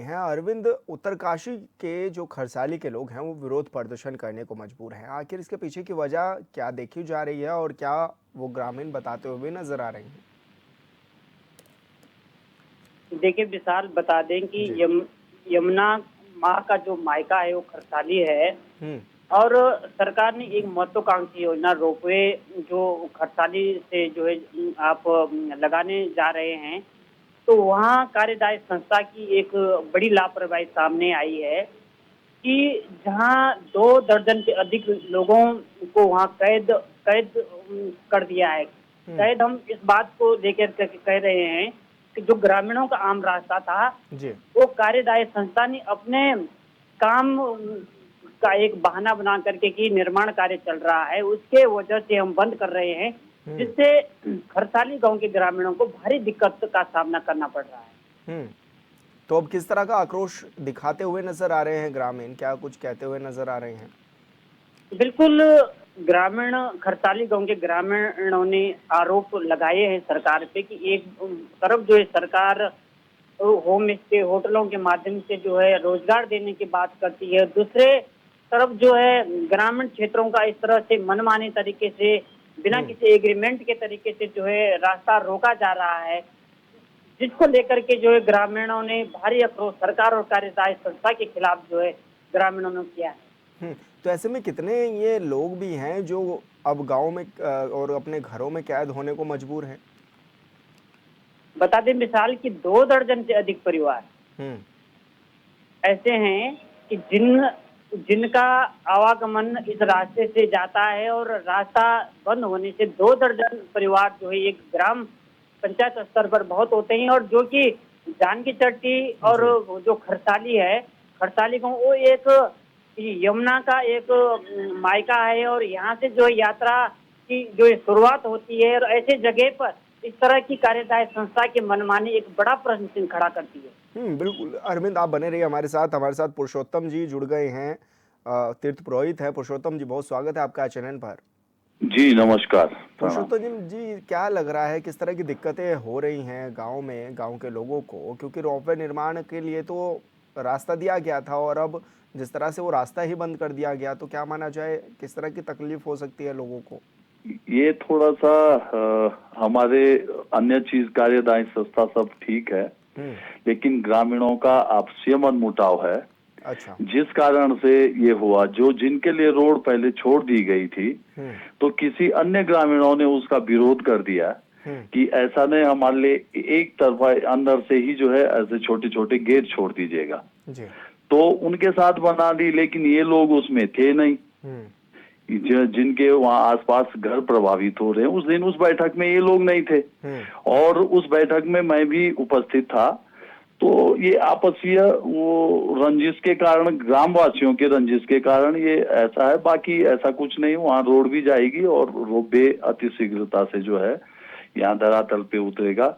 हैं। अरविंद, उत्तरकाशी के जो खरसाली के लोग हैं वो विरोध प्रदर्शन करने को मजबूर हैं। आखिर इसके पीछे की वजह क्या देखी जा रही है और क्या वो ग्रामीण बताते हुए नजर आ रहे हैं? देखिए विशाल, बता दें कि जी। यमुना माँ का जो मायका है वो खरसाली है। हम्म। और सरकार ने एक महत्वाकांक्षी योजना रोपवे जो खरसाली से जो है आप लगाने जा रहे हैं, तो वहाँ कार्यदायी संस्था की एक बड़ी लापरवाही सामने आई है कि जहाँ 2 दर्जन से अधिक लोगों को वहाँ कैद कैद कर दिया है। हम्म। शायद हम इस बात को लेकर कह रहे हैं कि जो ग्रामीणों का आम रास्ता था, जी। वो कार्यदायी संस्था ने अपने काम का एक बहाना बना करके कि निर्माण कार्य चल रहा है, उसके वजह से हम बंद कर रहे हैं, हम्म। जिससे खरसाली गांव के ग्रामीणों को भारी दिक्कत का सामना करना पड़ रहा है। हम्म। तो अब किस तरह का आक्रोश दिखाते हुए नजर आ रहे हैं ग्रामीण? क्या कुछ कहते हुए नजर आ रहे हैं? बिल्कुल, ग्रामीण खरसाली गांव के ग्रामीणों ने आरोप लगाए हैं सरकार पे कि एक तरफ जो है सरकार होम स्टे होटलों के माध्यम से जो है रोजगार देने की बात करती है, दूसरे तरफ जो है ग्रामीण क्षेत्रों का इस तरह से मनमाने तरीके से बिना हम्म। किसी एग्रीमेंट के तरीके से जो है रास्ता रोका जा रहा है, जिसको लेकर के जो है ग्रामीणों ने भारी आक्रोश सरकार और कार्यदायी संस्था के खिलाफ जो है ग्रामीणों ने किया है। हम्म। तो ऐसे में कितने ये लोग भी हैं जो अब गांव में और अपने घरों में कैद होने को मजबूर हैं? बता दें मिसाल की 2 दर्जन से अधिक परिवार हम्म। ऐसे हैं कि जिनका आवागमन इस रास्ते से जाता है, और रास्ता बंद होने से 2 दर्जन परिवार जो है एक ग्राम पंचायत स्तर पर बहुत होते हैं, और जो कि जानकी चट्टी और जी। जो खरसाली है, खरसाली को वो एक यमुना का एक मायका है, और यहाँ से जो यात्रा की जो शुरुआत होती है, और ऐसे जगह पर इस तरह की कार्यदायी संस्था की मनमानी एक बड़ा प्रश्न चिन्ह खड़ा करती है। बिल्कुल। अरविंद, आप बने रहिए हमारे साथ पुरुषोत्तम जी जुड़ गए हैं। तीर्थ पुरोहित है पुरुषोत्तम जी, बहुत स्वागत है आपका चैनल पर। जी नमस्कार, प्रणाम। पुरुषोत्तम जी, क्या लग रहा है किस तरह की दिक्कतें हो रही हैं गांव में, गांव के लोगों को? क्योंकि रोपवे निर्माण के लिए तो रास्ता दिया गया था और अब जिस तरह से वो रास्ता ही बंद कर दिया गया, तो क्या माना जाए, किस तरह की तकलीफ हो सकती है लोगों को? ये थोड़ा सा हमारे अन्य चीज कार्यदायी संस्था सब ठीक है, हम्म। लेकिन ग्रामीणों का आपसी मनमुटाव है, अच्छा। जिस कारण से ये हुआ। जो जिनके लिए रोड पहले छोड़ दी गई थी, हम्म। तो किसी अन्य ग्रामीणों ने उसका विरोध कर दिया हम्म। कि ऐसा नहीं, हमारे लिए एक तरफा अंदर से ही जो है ऐसे छोटे छोटे गेट छोड़ दीजिएगा। जी। तो उनके साथ बना दी, लेकिन ये लोग उसमें थे नहीं। हम्म। जिनके वहां आसपास घर प्रभावित हो रहे हैं, उस दिन उस बैठक में ये लोग नहीं थे, हम्म। और उस बैठक में मैं भी उपस्थित था। तो ये आपसीय वो रंजिश के कारण, ग्रामवासियों के रंजिश के कारण ये ऐसा है, बाकी ऐसा कुछ नहीं। वहां रोड भी जाएगी और रोपवे अति शीघ्रता से जो है यहाँ धरातल पे उतरेगा,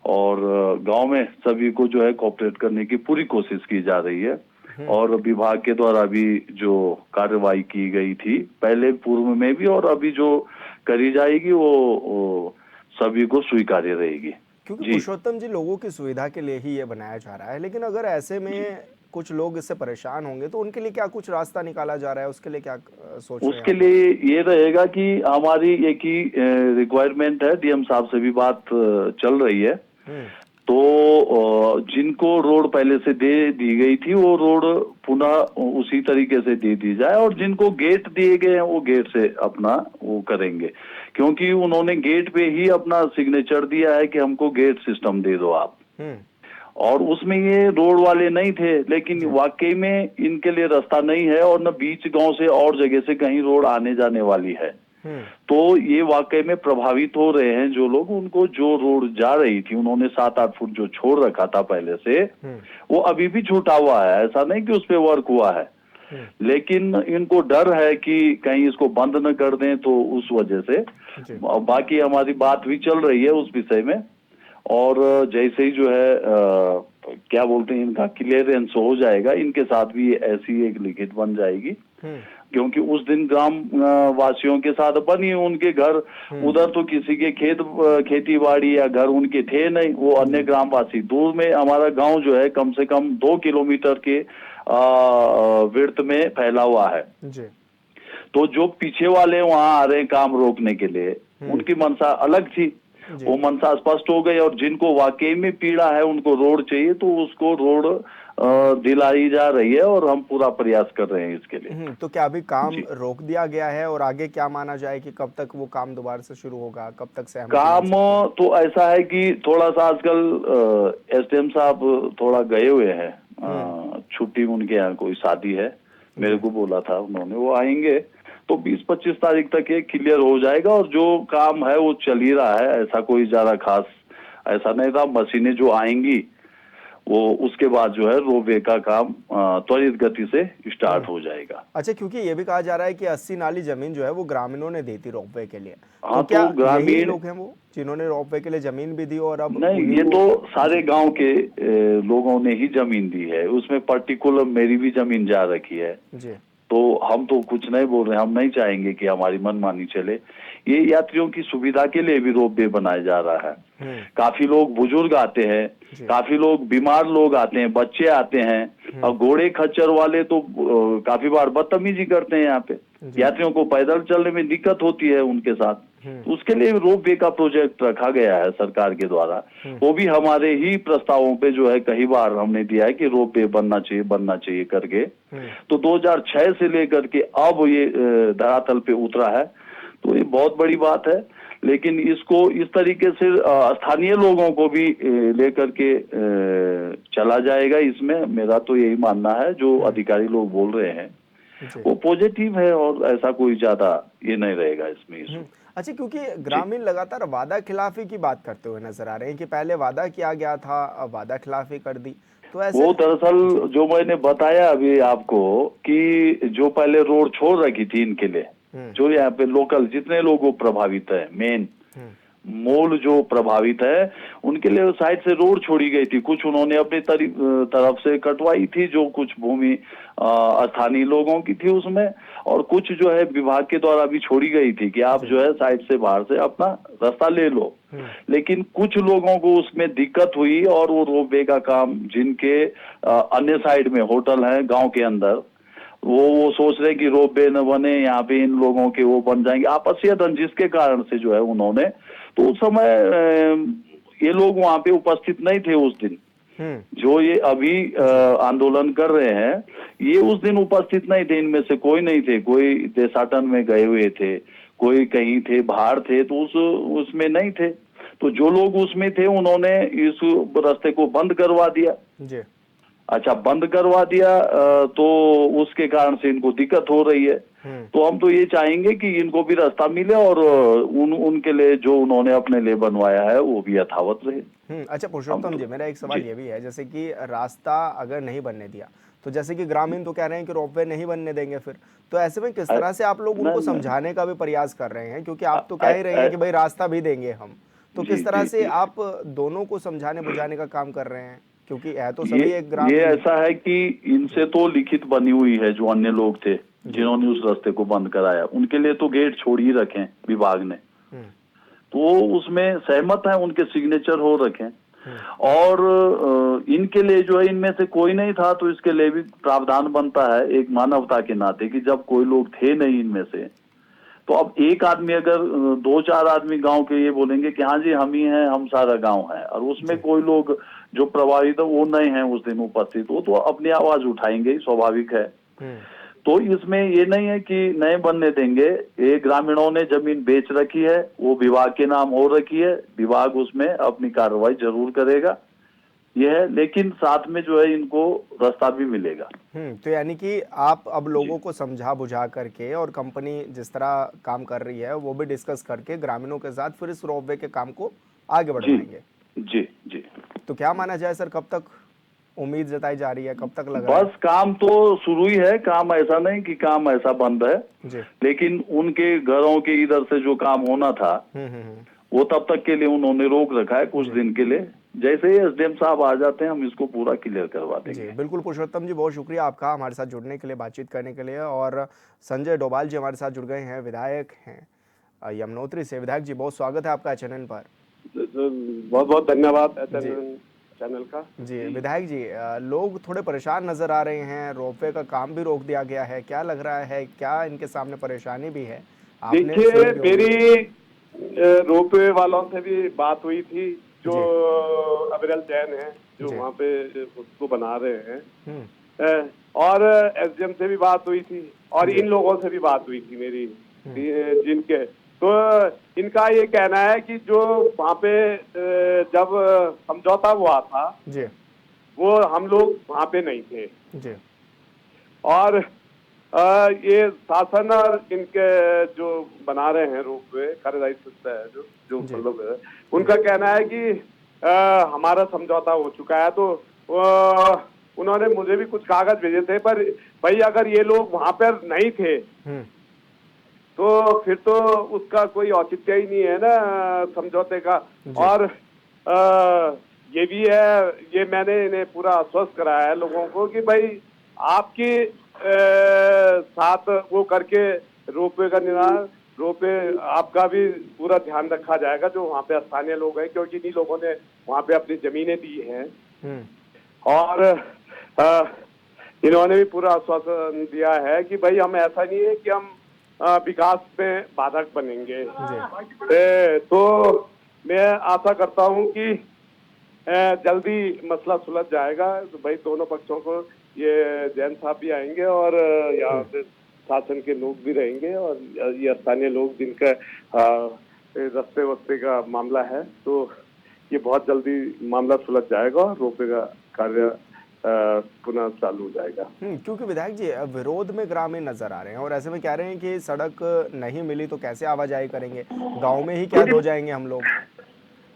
और गांव में सभी को जो है कोऑपरेट करने की पूरी कोशिश की जा रही है। और विभाग के द्वारा भी जो कार्रवाई की गई थी पहले पूर्व में भी, और अभी जो करी जाएगी वो सभी को स्वीकार्य रहेगी। क्योंकि जी। पुरुषोत्तम जी, लोगों की सुविधा के लिए ही ये बनाया जा रहा है, लेकिन अगर ऐसे में कुछ लोग इससे परेशान होंगे तो उनके लिए क्या कुछ रास्ता निकाला जा रहा है? उसके लिए क्या सोच रहे हैं उसके आप लोग? लिए ये रहेगा कि हमारी एक ही रिक्वायरमेंट है, डीएम साहब से भी बात चल रही है। हम्म। तो जिनको रोड पहले से दे दी गई थी वो रोड पुनः उसी तरीके से दे दी जाए, और जिनको गेट दिए गए हैं वो गेट से अपना वो करेंगे, क्योंकि उन्होंने गेट पे ही अपना सिग्नेचर दिया है कि हमको गेट सिस्टम दे दो आप। हम्म। और उसमें ये रोड वाले नहीं थे, लेकिन जी। वाकई में इनके लिए रास्ता नहीं है, और न बीच गांव से और जगह से कहीं रोड आने जाने वाली है। हम्म। तो ये वाकई में प्रभावित हो रहे हैं जो लोग। उनको जो रोड जा रही थी, उन्होंने 7-8 फुट जो छोड़ रखा था पहले से, वो अभी भी छूटा हुआ है। ऐसा नहीं कि उस पे वर्क हुआ है, लेकिन इनको डर है कि कहीं इसको बंद न कर दें, तो उस वजह से जी। बाकी हमारी बात भी चल रही है उस विषय में। और जैसे ही जो है क्या बोलते हैं, इनका क्लियरेंस हो जाएगा, इनके साथ भी ऐसी एक लिखित बन जाएगी क्योंकि उस दिन ग्राम वासियों के साथ बनी उनके घर, उधर तो किसी के खेती बाड़ी या घर उनके थे नहीं, वो अन्य ग्राम वासी। दूर में हमारा गांव जो है कम से कम 2 किलोमीटर के विड्थ में फैला हुआ है जी। तो जो पीछे वाले वहां आ रहे हैं काम रोकने के लिए, उनकी मंशा अलग थी, वो मंशा स्पष्ट हो गई। और जिनको वाकई में पीड़ा है, उनको रोड चाहिए, तो उसको रोड दिलाई जा रही है और हम पूरा प्रयास कर रहे हैं इसके लिए। तो क्या अभी काम रोक दिया गया है और आगे क्या माना जाए कि कब तक वो काम दोबारा से शुरू होगा, कब तक सहमति काम तो ऐसा है कि थोड़ा सा आजकल एसडीएम साहब थोड़ा गए हुए हैं, छुट्टी, उनके यहाँ कोई शादी है, मेरे को बोला था उन्होंने, वो आएंगे तो 20-25 तारीख तक ये क्लियर हो जाएगा। और जो काम है वो चल ही रहा है, ऐसा कोई ज्यादा खास ऐसा नहीं था। मशीनें जो आएंगी वो उसके बाद जो है रोपवे का काम त्वरित गति से स्टार्ट हो जाएगा। अच्छा, क्योंकि ये भी कहा जा रहा है कि 80 नाली जमीन जो है वो ग्रामीणों ने दी थी रोपवे के लिए। हाँ, तो क्या तो ग्रामीण लोग हैं वो जिन्होंने रोपवे के लिए जमीन भी दी और अब नहीं, ये तो सारे गांव के लोगों ने ही जमीन दी है, उसमें पर्टिकुलर मेरी भी जमीन जा रखी है जी। तो हम तो कुछ नहीं बोल रहे, हम नहीं चाहेंगे कि हमारी मनमानी चले। ये यात्रियों की सुविधा के लिए भी रोपवे बनाया जा रहा है। काफी लोग बुजुर्ग आते हैं, काफी लोग बीमार लोग आते हैं, बच्चे आते हैं, और घोड़े खच्चर वाले तो काफी बार बदतमीजी करते हैं यहाँ पे, यात्रियों को पैदल चलने में दिक्कत होती है उनके साथ। तो उसके लिए रोपवे का प्रोजेक्ट रखा गया है सरकार के द्वारा, वो भी हमारे ही प्रस्तावों पे जो है कई बार हमने दिया है कि रोपवे बनना चाहिए करके। तो 2006 से लेकर के अब ये धरातल पे उतरा है, तो ये बहुत बड़ी बात है। लेकिन इसको इस तरीके से स्थानीय लोगों को भी लेकर के चला जाएगा, इसमें मेरा तो यही मानना है। जो अधिकारी लोग बोल रहे हैं वो पॉजिटिव है और ऐसा कोई ज्यादा ये नहीं रहेगा इसमें। अच्छा, क्योंकि ग्रामीण लगातार वादा खिलाफी की बात करते हुए नजर आ रहे हैं कि पहले वादा किया गया था, अब वादा खिलाफी कर दी, तो ऐसे वो दरअसल जो मैंने बताया अभी आपको कि जो पहले रोड छोड़ रखी थी इनके लिए, जो यहाँ पे लोकल जितने लोग प्रभावित है, मेन मूल जो प्रभावित है उनके लिए साइड से रोड छोड़ी गई थी। कुछ उन्होंने अपनी तरफ से कटवाई थी, जो कुछ भूमि स्थानीय लोगों की थी उसमें, और कुछ जो है विभाग के द्वारा भी छोड़ी गई थी कि आप जो है साइड से बाहर से अपना रास्ता ले लो। लेकिन कुछ लोगों को उसमें दिक्कत हुई और वो रोपवे का काम, जिनके अन्य साइड में होटल है गांव के अंदर, वो सोच रहे कि रोपवे न बने, यहाँ पे इन लोगों के वो बन जाएंगे, आपसी रंजिश के कारण से जो है उन्होंने, तो उस समय ये लोग वहां पे उपस्थित नहीं थे उस दिन। जो ये अभी आंदोलन कर रहे हैं ये उस दिन उपस्थित नहीं थे, इनमें से कोई नहीं थे, कोई देशाटन में गए हुए थे, कोई कहीं थे, बाहर थे, तो उसमें नहीं थे। तो जो लोग उसमें थे उन्होंने इस रास्ते को बंद करवा दिया जी। अच्छा, बंद करवा दिया तो उसके कारण से इनको दिक्कत हो रही है। तो हम तो ये चाहेंगे कि इनको भी रास्ता मिले और उनके लिए जो उन्होंने अपने लिए बनवाया है वो भी यथावत रहे। अच्छा पुरुषोत्तम जी, मेरा एक सवाल ये भी है, जैसे कि रास्ता अगर नहीं बनने दिया तो जैसे कि ग्रामीण तो कह रहे हैं कि रोपवे नहीं बनने देंगे, फिर तो ऐसे में किस तरह से आप लोग उनको समझाने का भी प्रयास कर रहे हैं, क्योंकि आप तो कह ही रहे हैं कि भाई रास्ता भी देंगे हम, तो किस तरह से आप दोनों को समझाने बुझाने का काम कर रहे हैं, क्योंकि है तो सभी एक ग्राम। ये ऐसा है कि इनसे तो लिखित बनी हुई है, जो अन्य लोग थे जिन्होंने उस रास्ते को बंद कराया उनके लिए तो गेट छोड़ ही रखे विभाग ने, तो उसमें सहमत है, उनके सिग्नेचर हो रखे। और इनके लिए जो है इनमें से कोई नहीं था, तो इसके लिए भी प्रावधान बनता है एक मानवता के नाते कि जब कोई लोग थे नहीं इनमें से, तो अब एक आदमी अगर 2-4 आदमी गांव के ये बोलेंगे कि हाँ जी हम ही हैं, हम सारा गांव है, और उसमें कोई लोग जो प्रभावित है वो नहीं है उस दिन उपस्थित, वो तो अपनी आवाज उठाएंगे, स्वाभाविक है। तो इसमें ये नहीं है कि नहीं बनने देंगे। ये ग्रामीणों ने जमीन बेच रखी है, वो विभाग के नाम हो रखी है, विभाग उसमें अपनी कार्रवाई जरूर करेगा, ये है। लेकिन साथ में जो है इनको रास्ता भी मिलेगा। तो यानी कि आप अब लोगों को समझा बुझा करके और कंपनी जिस तरह काम कर रही है वो भी डिस्कस करके ग्रामीणों के साथ फिर इस रोपवे के काम को आगे बढ़ाएंगे। जी जी। तो क्या माना जाए सर, कब तक उम्मीद जताई जा रही है, कब तक लगा? बस काम तो शुरू ही है, काम ऐसा नहीं कि काम ऐसा बंद है जी। लेकिन उनके घरों के इधर से जो काम होना था वो तब तक के लिए उन्होंने रोक रखा है कुछ दिन के लिए। जैसे ही एसडीएम साहब आ जाते हैं हम इसको पूरा क्लियर करवा जी, देंगे। बिल्कुल पुरुषोत्तम जी, बहुत शुक्रिया आपका हमारे साथ जुड़ने के लिए, बातचीत करने के लिए। और संजय डोभाल जी हमारे साथ जुड़ गए हैं, विधायक हैं यमुनोत्री से। विधायक जी, बहुत स्वागत है आपका चैनल पर। बहुत बहुत धन्यवाद जी चैनल का। जी विधायक जी, लोग थोड़े परेशान नजर आ रहे हैं, रोपवे का काम भी रोक दिया गया है, क्या लग रहा है, क्या इनके सामने परेशानी भी है? आपने देखिए, सुनी भी होगी। मेरी रोपवे वालों से भी बात हुई थी, जो जी। अविरल जैन है, जो जी। वहाँ पे उसको बना रहे हैं। हम्म। और एसडीएम से भी बात हुई थी, और जी। इन लोगों से भी बात हुई थी मेरी, हम्म। जिनके तो इनका ये कहना है कि जो वहाँ पे जब समझौता हुआ था, जी। वो हम लोग वहाँ पे नहीं थे। जी। और ये शासन और इनके जो बना रहे हैं रोपवे, कार्यदायी संस्था है जो जो जी। मतलब है, उनका कहना है कि हमारा समझौता हो चुका है। तो उन्होंने मुझे भी कुछ कागज भेजे थे, पर भाई अगर ये लोग वहां पर नहीं थे हम्म। तो फिर तो उसका कोई औचित्य ही नहीं है ना समझौते का। जी। और ये भी है, ये मैंने इन्हें पूरा आश्वस्त कराया है लोगों को कि भाई आपके साथ वो करके रोपवे का निर्माण, रोपवे आपका भी पूरा ध्यान रखा जाएगा, जो वहाँ पे स्थानीय लोग हैं, क्योंकि इन्हीं लोगों ने वहाँ पे अपनी जमीनें दी हैं। हम्म। और इन्होंने भी पूरा आश्वासन दिया है कि भाई हम ऐसा नहीं है कि हम विकास में बाधक बनेंगे। तो मैं आशा करता हूं कि जल्दी मसला सुलझ जाएगा। तो भाई दोनों पक्षों को, ये जैन साहब भी आएंगे और यहाँ पे शासन के लोग भी रहेंगे, और ये स्थानीय लोग जिनका रस्ते वस्ते का मामला है, तो ये बहुत जल्दी मामला सुलझ जाएगा और रोपवे का कार्य पुनः चालू हो जाएगा। क्योंकि विधायक जी विरोध में ग्रामीण नजर आ रहे हैं और ऐसे में कह रहे हैं कि सड़क नहीं मिली तो कैसे आवाजाही करेंगे, गांव में ही कैद हो जाएंगे हम लोग।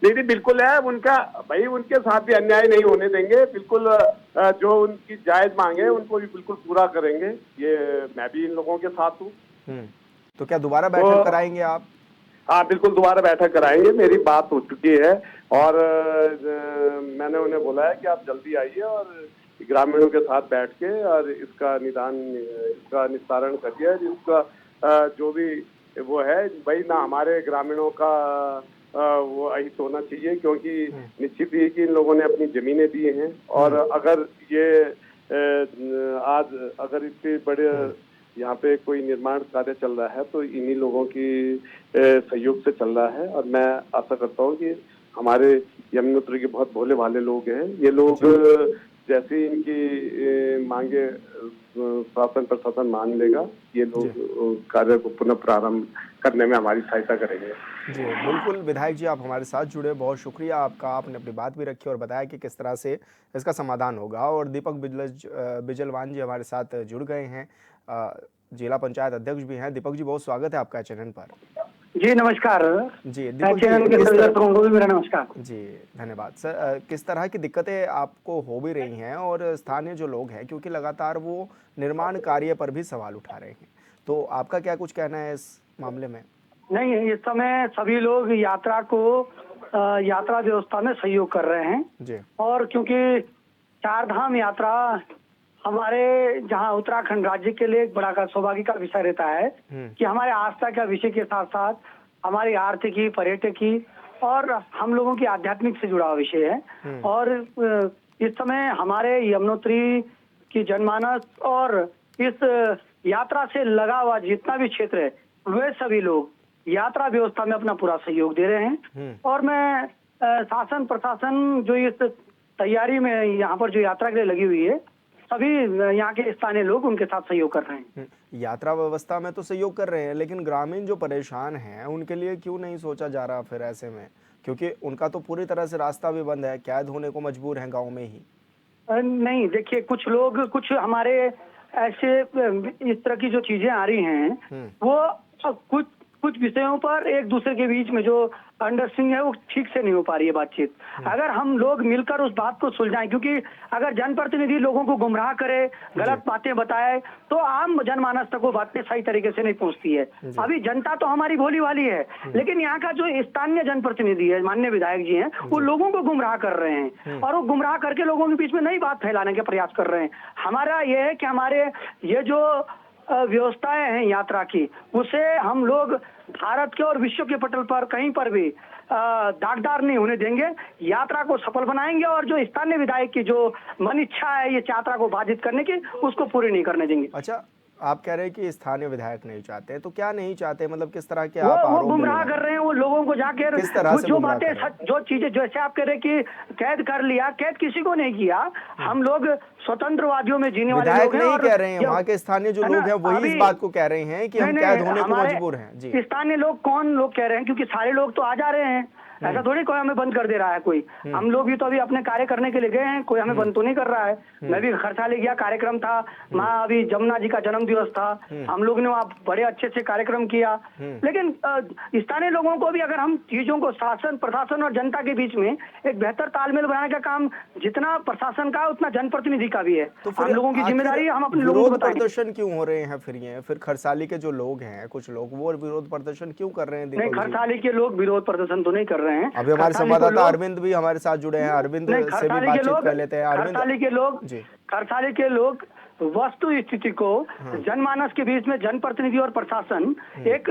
नहीं, बिल्कुल है उनका, भाई उनके साथ भी अन्याय नहीं होने देंगे। बिल्कुल जो उनकी जायज मांगे उनको भी बिल्कुल पूरा करेंगे। ये मैं भी इन लोगों के साथ हूँ। तो क्या दोबारा बैठक कराएंगे आप? हाँ, बिल्कुल दोबारा बैठक कराएंगे। मेरी बात हो चुकी है और मैंने उन्हें बोला है कि आप जल्दी आइए और ग्रामीणों के साथ बैठ के और इसका निस्तारण करिए। इसका जो भी वो है भाई, ना हमारे ग्रामीणों का वो अहित होना चाहिए, क्योंकि निश्चित ही कि इन लोगों ने अपनी जमीनें दी हैं। और अगर ये आज अगर इतने बड़े यहाँ पे कोई निर्माण कार्य चल रहा है तो इन्हीं लोगों की सहयोग से चल रहा है। और मैं आशा करता हूँ कि हमारे यमुनोत्री के बहुत भोले भाले लोग हैं। ये लोग जैसे इनकी मांगे शासन प्रशासन मान लेगा, ये लोग कार्य को पुनः प्रारंभ करने में हमारी सहायता करेंगे। जी बिल्कुल विधायक जी, आप हमारे साथ जुड़े, बहुत शुक्रिया आपका। आपने अपनी बात भी रखी और बताया कि किस तरह से इसका समाधान होगा। और दीपक बिजलवान जी हमारे साथ जुड़ गए हैं, जिला पंचायत अध्यक्ष भी हैं। दीपक जी, बहुत स्वागत है आपका चैनल पर। जी नमस्कार जी दीपक चैनल के सभी दर्शकों को भी मेरा नमस्कार। जी धन्यवाद सर। किस तरह की दिक्कतें आपको हो भी रही हैं और स्थानीय जो लोग हैं, क्योंकि लगातार वो निर्माण कार्य पर भी सवाल उठा रहे हैं, तो आपका क्या कुछ कहना है इस मामले में? नहीं, इस समय सभी लोग यात्रा व्यवस्था में सहयोग कर रहे हैं जी। और क्योंकि चार धाम यात्रा हमारे जहां उत्तराखंड राज्य के लिए एक बड़ा का सौभाग्य का विषय रहता है कि हमारे आस्था का विषय के साथ साथ हमारी आर्थिकी, पर्यटकी और हम लोगों की आध्यात्मिक से जुड़ा विषय है। और इस समय हमारे यमुनोत्री की जनमानस और इस यात्रा से लगा हुआ जितना भी क्षेत्र है, वे सभी लोग यात्रा व्यवस्था में अपना पूरा सहयोग दे रहे हैं। और मैं शासन प्रशासन जो इस तैयारी में यहाँ पर जो यात्रा के लिए लगी हुई है, सभी यहाँ के स्थानीय लोग उनके साथ सहयोग कर रहे हैं। यात्रा व्यवस्था में तो सहयोग कर रहे हैं, लेकिन ग्रामीण जो परेशान हैं उनके लिए क्यों नहीं सोचा जा रहा फिर ऐसे में? क्योंकि उनका तो पूरी तरह से रास्ता भी बंद है, कैद होने को मजबूर हैं गांव में ही। नहीं, देखिए कुछ लोग, कुछ हमारे ऐसे इस तरह की जो चीजें आ रही हैं, वो कुछ विषयों पर एक दूसरे के बीच में जो अंडरस्टैंडिंग है वो ठीक से नहीं हो पा रही है बातचीत। अगर हम लोग मिलकर उस बात को सुलझाएं, क्योंकि अगर जनप्रतिनिधि लोगों को गुमराह करे, गलत बातें बताए, तो आम जनमानस तक वो बातें सही तरीके से नहीं पहुंचती है। अभी जनता तो हमारी भोली वाली है, लेकिन यहाँ का जो स्थानीय जनप्रतिनिधि है, माननीय विधायक जी हैं, वो लोगों को गुमराह कर रहे हैं और वो गुमराह करके लोगों के बीच में नई बात फैलाने के प्रयास कर रहे हैं। हमारा ये है कि हमारे ये जो व्यवस्थाएं हैं यात्रा की, उसे हम लोग भारत के और विश्व के पटल पर कहीं पर भी दागदार नहीं होने देंगे। यात्रा को सफल बनाएंगे और जो स्थानीय विधायक की जो मन इच्छा है ये यात्रा को बाधित करने की, उसको पूरी नहीं करने देंगे। अच्छा, आप कह रहे हैं कि स्थानीय विधायक नहीं चाहते, तो क्या नहीं चाहते, मतलब किस तरह के वो आप आरोप गुमराह कर रहे हैं, वो लोगों को जाके किस तरह से जो गुमराह बातें कर रहे हैं? जो चीजें जैसे आप कह रहे कि कैद कर लिया, कैद किसी को नहीं किया। हम लोग स्वतंत्रवादियों में जीने वाले विधायक लोग हैं नहीं और कह रहे हैं, वहाँ के स्थानीय जो है ना, लोग हैं वही इस अभी- बात को कह रहे हैं कि हम नहीं, कैद होने को हमारे मजबूर हैं। जी, स्थानीय लोग कौन लोग कह रहे हैं, क्योंकि सारे लोग तो आ जा रहे हैं। ऐसा थोड़ी कोई हमें बंद कर दे रहा है कोई। हम लोग भी तो अभी अपने कार्य करने के लिए गए हैं, कोई हमें बंद तो नहीं कर रहा है। मैं भी खरसाली गया, कार्यक्रम था वहाँ, अभी जमुना जी का जन्म दिवस था, हम लोग ने वहाँ बड़े अच्छे से कार्यक्रम किया। लेकिन स्थानीय लोगों को भी अगर हम चीजों को शासन, प्रशासन और जनता के बीच में एक बेहतर तालमेल बनाने का काम जितना प्रशासन का उतना जनप्रतिनिधि का भी है। तो हम लोगों की आखिर जिम्मेदारी है, हम अपने लोगों को विरोध बताएं। प्रदर्शन क्यों हो रहे हैं फिर खरसाली के जो लोग हैं, कुछ लोग, वो विरोध प्रदर्शन क्यों कर रहे हैं? नहीं, दीपक जी, खरसाली के लोग विरोध प्रदर्शन तो नहीं कर रहे हैं। अभी हमारे खरसाली को संवाददाता लोग- अरविंद भी हमारे साथ जुड़े हैं, अरविंद नहीं, से भी खरसाली के बातचीत लोग, कर लेते हैं। खरसाली के लोग, जी, खरसाली के लोग वस्तु स्थिति को जनमानस के बीच में जनप्रतिनिधि और प्रशासन एक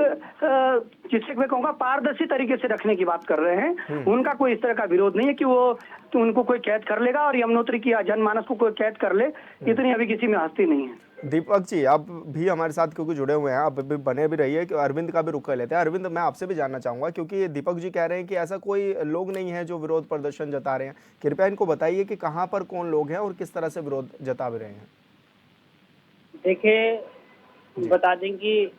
जिससे मैं कहूँगा पारदर्शी तरीके से रखने की बात कर रहे हैं। उनका कोई इस तरह का विरोध नहीं है कि वो तो उनको कोई कैद कर लेगा और यमुनोत्री की जनमानस को कोई कैद कर ले, इतनी अभी किसी में हस्ती नहीं है। दीपक जी, आप भी हमारे साथ क्योंकि जुड़े हुए हैं, आप भी बने भी रहिए कि अरविंद का भी रुख कर लेते हैं। अरविंद, मैं आपसे भी जानना चाहूंगा, क्योंकि दीपक जी कह रहे हैं कि ऐसा कोई लोग नहीं है जो विरोध प्रदर्शन जता रहे हैं। कृपया इनको बताइए कि कहाँ पर कौन लोग हैं और किस तरह से विरोध जता भी रहे हैं। देखिए, बता दें कि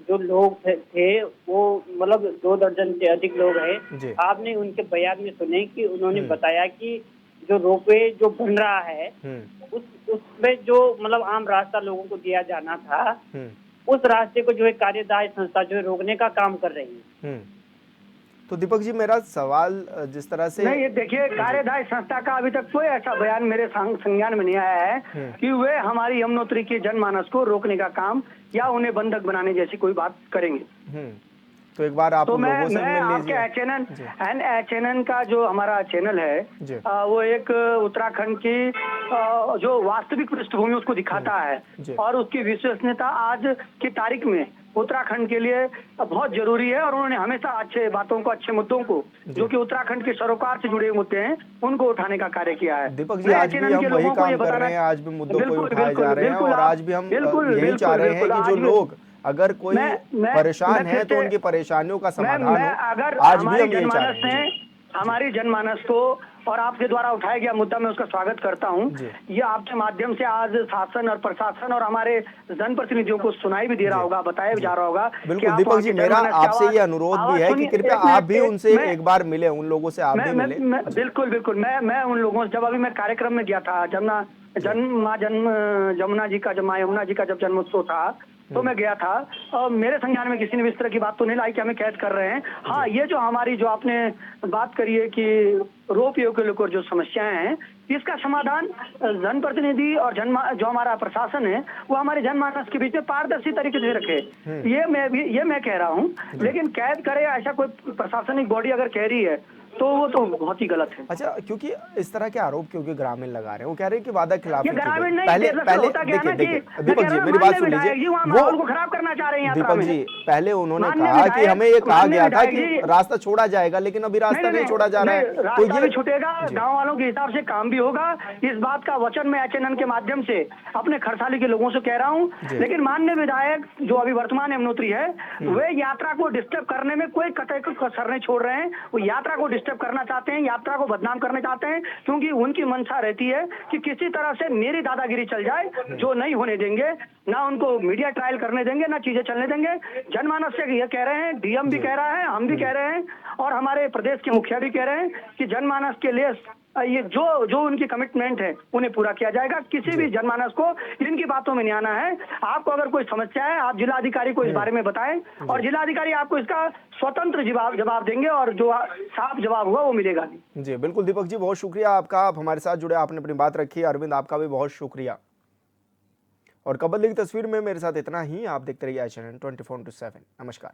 जो लोग थे वो मतलब 2 दर्जन से अधिक लोग जी। हैं। आपने उनके बयान में सुने कि उन्होंने बताया कि जो रोपवे जो बन रहा है उसमें जो मतलब आम रास्ता लोगों को दिया जाना था, उस रास्ते को जो है कार्यदायी संस्था जो है रोकने का काम कर रही है। तो दीपक जी, मेरा सवाल जिस तरह से नहीं, ये देखिए, कार्यदायी संस्था का अभी तक कोई ऐसा बयान मेरे संज्ञान में नहीं आया है कि वे हमारी यमुनोत्री के जनमानस को रोकने का काम या उन्हें बंधक बनाने जैसी कोई बात करेंगे। तो एक बार आप तो उन लोगों से मैं मिल आपके लीजिए। HNN का जो हमारा चैनल है वो एक उत्तराखंड की जो वास्तविक पृष्ठभूमि उसको दिखाता है और उसकी विश्वसनीयता आज की तारीख में उत्तराखंड के लिए बहुत जरूरी है। और उन्होंने हमेशा अच्छे बातों को, अच्छे मुद्दों को, जो कि उत्तराखंड के सरोकार से जुड़े मुद्दे हैं, उनको उठाने का कार्य किया है। दीपक जी, आज भी हम वही काम कर रहे हैं, आज भी मुद्दों को उठाए जा रहे हैं और आज भी हम यही चाह रहे हैं कि जो लोग अगर कोई परेशान है तो उनकी परेशानियों का समाधान हो। अगर आज भी हमारी हम यही चाह जनमानस रहे हैं। ने हमारी जनमानस को और आपके द्वारा उठाया गया मुद्दा मैं उसका स्वागत करता हूं। ये आपके माध्यम से आज शासन और प्रशासन और हमारे जनप्रतिनिधियों को सुनाई भी दे रहा होगा, बताया भी जा रहा होगा। बिल्कुल दीपक जी, मेरा आपसे ये अनुरोध भी है कि कृपया आप भी उनसे एक बार मिले, उन लोगों से आप भी मिले। बिल्कुल बिल्कुल, मैं उन लोगों से, जब अभी मैं कार्यक्रम में गया था, जमुना जी का जब जन्मोत्सव था तो मैं गया था और मेरे संज्ञान में किसी ने इस तरह की बात तो नहीं लाई कि हमें कैद कर रहे हैं। हाँ, ये जो हमारी जो आपने बात करी है कि रोपवे के लेकर जो समस्याएं हैं, इसका समाधान जनप्रतिनिधि और जो हमारा प्रशासन है वो हमारे जनमानस के बीच में पारदर्शी तरीके से रखे। ये मैं कह रहा हूँ, लेकिन कैद करे ऐसा कोई प्रशासनिक बॉडी अगर कह रही है तो वो तो बहुत ही गलत है। अच्छा, क्योंकि इस तरह के आरोप क्योंकि ग्रामीण लगा रहे हैं, वो कह रहे हैं कि वादा खिलाफी ये ग्रामीण नहीं, पहले देखिए दीपक जी, मेरी बात सुन लीजिए। माहौल को खराब करना चाह रहे हैं दीपक जी, पहले उन्होंने कहा कि हमें ये कहा गया था कि रास्ता छोड़ा जाएगा, लेकिन अभी रास्ता नहीं छोड़ा जा रहा है। तो ये भी छूटेगा, गाँव वालों के हिसाब से काम भी होगा। इस बात का वचन मैं HNN के माध्यम से अपने खरसाली के लोगों से कह रहा हूँ। लेकिन माननीय विधायक जो अभी वर्तमान यमुनोत्री है, वे यात्रा को डिस्टर्ब करने में कोई कतई कसर नहीं छोड़ रहे हैं। वो यात्रा को डिस्टर्ब करना चाहते हैं, यात्रा को बदनाम करना चाहते हैं, क्योंकि उनकी मंशा रहती है कि किसी तरह से मेरी दादागिरी चल जाए, जो नहीं होने देंगे। ना उनको मीडिया ट्रायल करने देंगे, ना चीजें चलने देंगे। जनमानस से ये कह रहे हैं, DM भी कह रहा है, हम भी कह रहे हैं और हमारे प्रदेश के मुखिया भी कह रहे हैं कि जनमानस के लिए ये जो जो उनकी कमिटमेंट है उन्हें पूरा किया जाएगा। किसी भी जनमानस को इनकी बातों में नहीं आना है। आपको अगर कोई समस्या है आप जिलाधिकारी को इस बारे में बताएं और जिलाधिकारी आपको इसका स्वतंत्र जवाब देंगे और जो साफ जवाब होगा वो मिलेगा नहीं। जी बिल्कुल दीपक जी, बहुत शुक्रिया आपका, आप हमारे साथ जुड़े, आपने अपनी बात रखी। अरविंद, आपका भी बहुत शुक्रिया। और कबड्डी की तस्वीर में मेरे साथ इतना ही। आप देखते रहिए आई चैनल 24/7। नमस्कार।